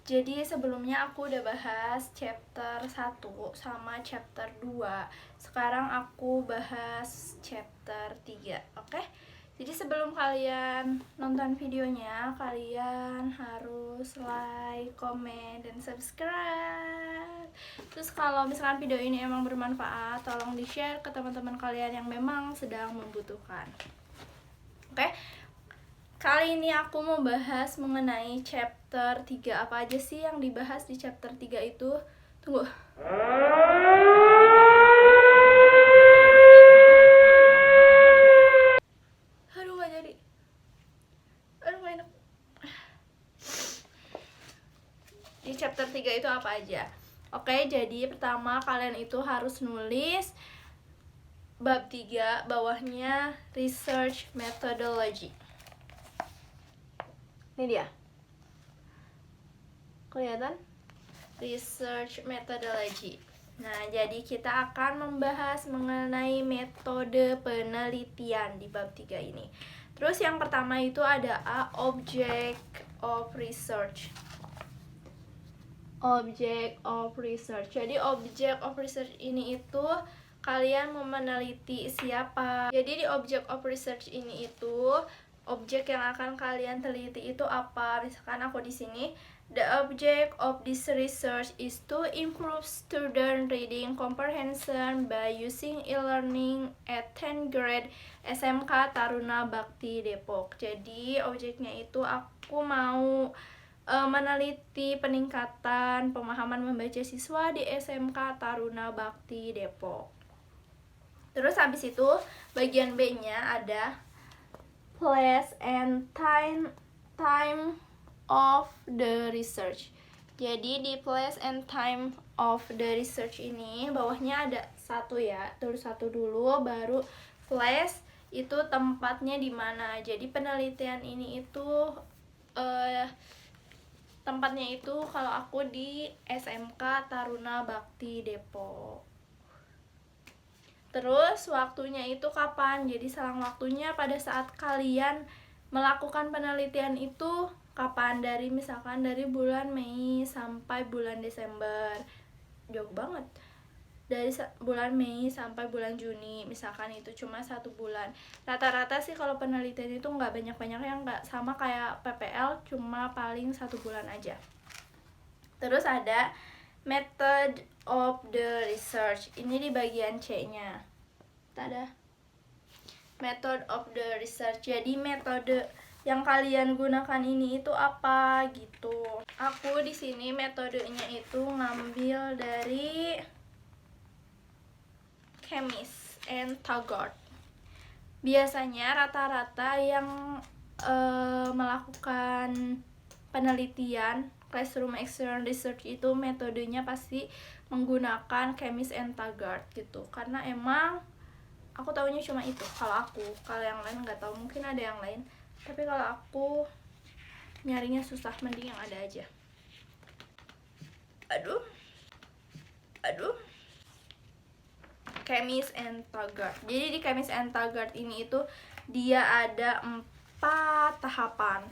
Jadi sebelumnya aku udah bahas chapter 1 sama chapter 2. Sekarang aku bahas chapter 3, oke? Jadi sebelum kalian nonton videonya, kalian harus like, komen, dan subscribe. Terus kalau misalkan video ini emang bermanfaat, tolong di-share ke teman-teman kalian yang memang sedang membutuhkan. Oke? Kali ini aku mau bahas mengenai chapter 3. Apa aja sih yang dibahas di chapter 3 itu? Tunggu. Aduh, gak jadi. Aduh, gak enak. Di chapter 3 itu apa aja? Oke, jadi pertama kalian itu harus nulis bab 3, bawahnya research methodology. Ini dia. Kelihatan? Research methodology. Nah, jadi kita akan membahas mengenai metode penelitian di bab 3 ini. Terus yang pertama itu ada object of research. Object of research. Jadi object of research ini itu kalian mau meneliti siapa. Jadi di object of research ini itu objek yang akan kalian teliti itu apa. Misalkan aku di sini, the object of this research is to improve student reading comprehension by using e-learning at 10th grade SMK Taruna Bakti Depok. Jadi objeknya itu aku mau meneliti peningkatan pemahaman membaca siswa di SMK Taruna Bakti Depok. Terus habis itu bagian B-nya ada place and time of the research. Jadi di place and time of the research ini bawahnya ada satu ya, tulis satu dulu, baru place itu tempatnya di mana. Jadi penelitian ini itu tempatnya itu kalau aku di SMK Taruna Bakti Depok. Terus waktunya itu kapan? Jadi selang waktunya pada saat kalian melakukan penelitian itu kapan? Dari misalkan dari bulan Mei sampai bulan Desember. Jauh banget. Dari bulan Mei sampai bulan Juni, misalkan itu cuma 1 bulan. Rata-rata sih kalau penelitian itu nggak banyak-banyak, yang nggak sama kayak PPL, cuma paling 1 bulan aja. Terus ada method of the research. Ini di bagian C-nya. Ada method of the research. Jadi metode yang kalian gunakan ini itu apa gitu. Aku di sini metodenya itu ngambil dari Chemist and Taggart. Biasanya rata-rata yang melakukan penelitian classroom external research itu metodenya pasti menggunakan Chemist and Taggart gitu, karena emang aku tahunya cuma itu. Kalau yang lain nggak tahu, mungkin ada yang lain, tapi kalau aku nyarinya susah, mending yang ada aja. Aduh Chemist and Taggart. Jadi di Chemist and Taggart ini itu dia ada 4 tahapan.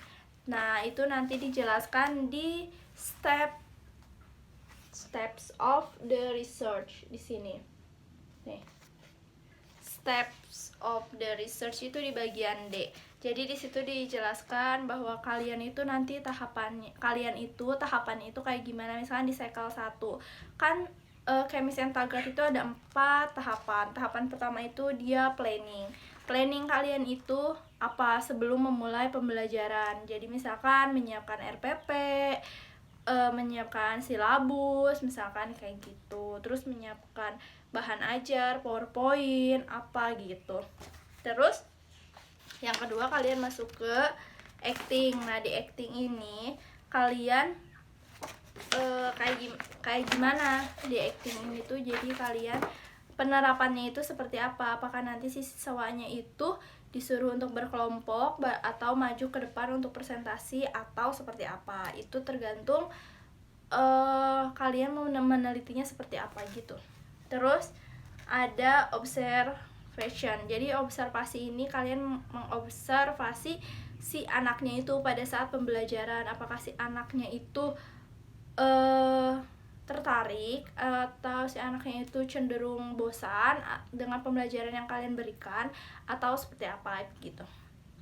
Nah, itu nanti dijelaskan di steps of the research di sini. Nih. Steps of the research itu di bagian D. Jadi di situ dijelaskan bahwa kalian itu nanti tahapan itu kayak gimana. Misalkan di cycle 1 kan Chemist and Taggart itu ada 4 tahapan. Tahapan pertama itu dia planning. Planning kalian itu apa sebelum memulai pembelajaran. Jadi misalkan menyiapkan RPP, menyiapkan silabus, misalkan kayak gitu. Terus menyiapkan bahan ajar, PowerPoint, apa gitu. Terus yang kedua kalian masuk ke acting. Nah, di acting ini kalian kayak gimana di acting ini tuh. Jadi kalian penerapannya itu seperti apa? Apakah nanti siswanya itu disuruh untuk berkelompok atau maju ke depan untuk presentasi atau seperti apa? Itu tergantung kalian mau menelitinya seperti apa gitu. Terus ada observation. Jadi observasi ini kalian mengobservasi si anaknya itu pada saat pembelajaran. Apakah si anaknya itu tertarik atau si anaknya itu cenderung bosan dengan pembelajaran yang kalian berikan atau seperti apa gitu.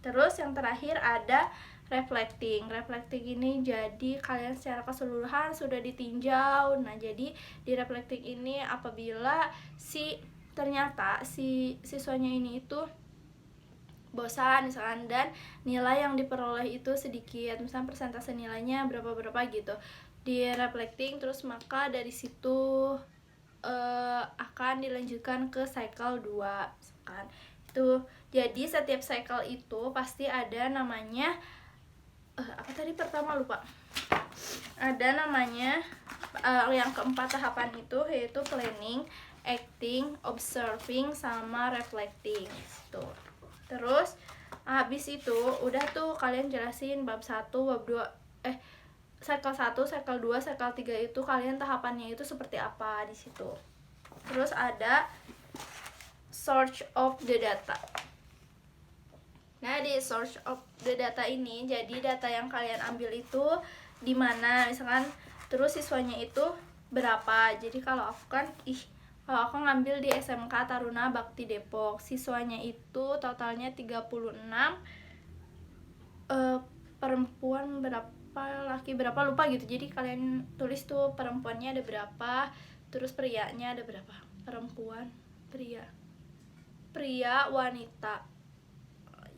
Terus yang terakhir ada reflecting. Reflecting ini jadi kalian secara keseluruhan sudah ditinjau. Nah, jadi di reflecting ini apabila ternyata si siswanya ini itu bosan misalkan dan nilai yang diperoleh itu sedikit, misalkan persentase nilainya berapa gitu di reflecting, terus maka dari situ akan dilanjutkan ke cycle 2 misalkan itu. Jadi setiap cycle itu pasti ada namanya apa tadi pertama lupa, ada namanya yang keempat tahapan itu yaitu planning, acting, observing, sama reflecting tuh. Terus habis itu udah tuh kalian jelasin bab 1, bab 2 cycle 1, cycle 2, cycle 3 itu kalian tahapannya itu seperti apa di situ. Terus ada source of the data. Nah, di source of the data ini jadi data yang kalian ambil itu di mana misalkan, terus siswanya itu berapa. Jadi kalau aku ngambil di SMK Taruna Bakti Depok, siswanya itu totalnya 36, perempuan berapa, laki berapa lupa gitu. Jadi kalian tulis tuh perempuannya ada berapa, terus prianya ada berapa, perempuan, pria, wanita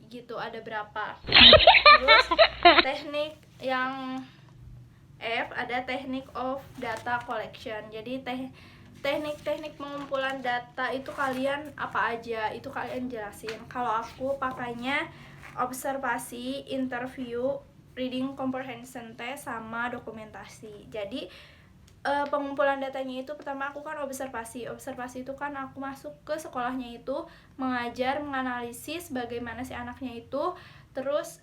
gitu ada berapa. Terus teknik yang F ada teknik of data collection. Jadi teknik pengumpulan data itu kalian apa aja, itu kalian jelasin. Kalau aku pakainya observasi, interview, reading comprehension test, sama dokumentasi. Jadi pengumpulan datanya itu pertama aku kan observasi itu kan aku masuk ke sekolahnya itu mengajar, menganalisis bagaimana si anaknya itu, terus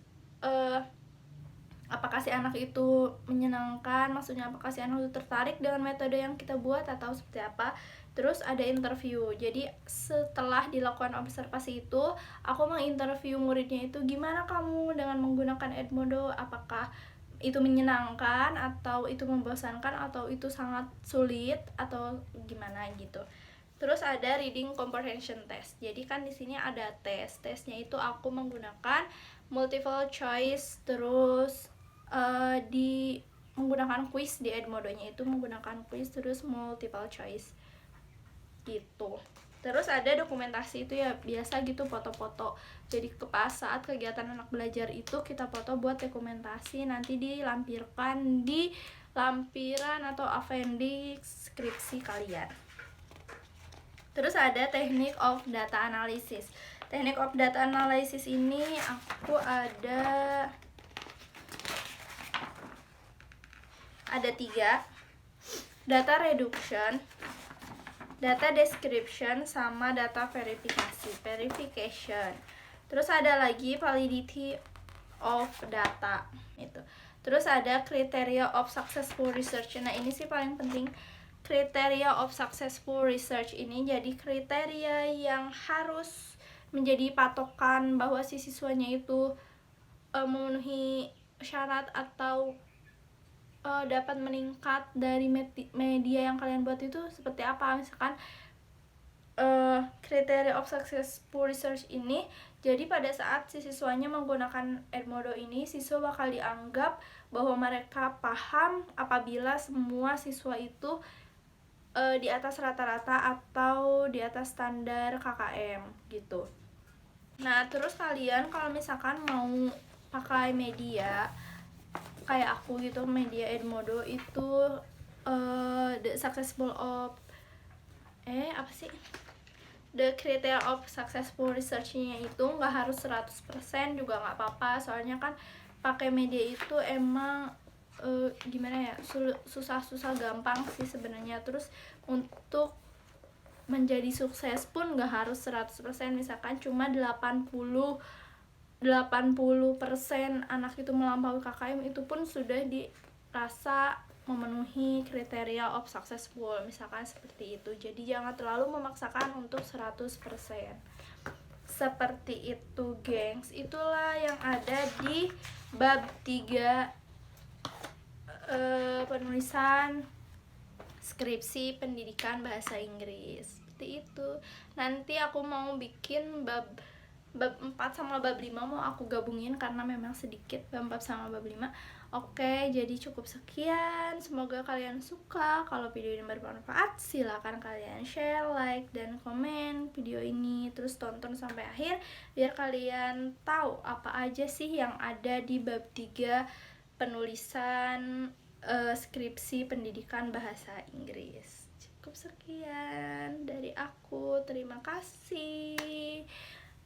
apakah si anak itu menyenangkan, maksudnya apakah si anak itu tertarik dengan metode yang kita buat atau seperti apa. Terus ada interview. Jadi setelah dilakukan observasi itu, aku menginterview muridnya itu, gimana kamu dengan menggunakan Edmodo, apakah itu menyenangkan atau itu membosankan atau itu sangat sulit atau gimana gitu. Terus ada reading comprehension test. Jadi kan di sini ada tesnya itu aku menggunakan multiple choice, terus menggunakan quiz. Di Edmodo-nya itu menggunakan quiz terus multiple choice gitu. Terus ada dokumentasi itu ya biasa gitu, foto-foto. Jadi pas saat kegiatan anak belajar itu kita foto buat dokumentasi, nanti dilampirkan di lampiran atau appendix skripsi kalian. Terus ada teknik of data analysis. Teknik of data analysis ini aku ada 3. Data reduction, data description, sama data verification. Terus ada lagi validity of data itu. Terus ada criteria of successful research. Nah, ini sih paling penting. Criteria of successful research ini jadi kriteria yang harus menjadi patokan bahwa si siswanya itu memenuhi syarat atau dapat meningkat dari media yang kalian buat itu seperti apa. Misalkan criteria of successful research ini jadi pada saat si siswanya menggunakan Edmodo ini, siswa bakal dianggap bahwa mereka paham apabila semua siswa itu di atas rata-rata atau di atas standar KKM gitu. Nah, terus kalian kalau misalkan mau pakai media kayak aku gitu, media Edmodo itu the successful of the criteria of successful research-nya itu nggak harus 100% juga nggak apa-apa, soalnya kan pakai media itu emang gimana ya, susah gampang sih sebenarnya. Terus untuk menjadi sukses pun nggak harus 100%, misalkan cuma 80% anak itu melampaui KKM itu pun sudah dirasa memenuhi kriteria of successful, misalkan seperti itu. Jadi jangan terlalu memaksakan untuk 100%. Seperti itu, gengs. Itulah yang ada di bab 3 penulisan skripsi pendidikan bahasa Inggris. Seperti itu. Nanti aku mau bikin bab 4 sama bab 5 mau aku gabungin karena memang sedikit bab 4 sama bab 5. Oke, jadi cukup sekian. Semoga kalian suka. Kalau video ini bermanfaat, silakan kalian share, like, dan komen video ini. Terus tonton sampai akhir biar kalian tahu apa aja sih yang ada di bab 3 penulisan skripsi pendidikan bahasa Inggris. Cukup sekian dari aku. Terima kasih.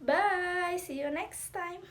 Bye. See you next time.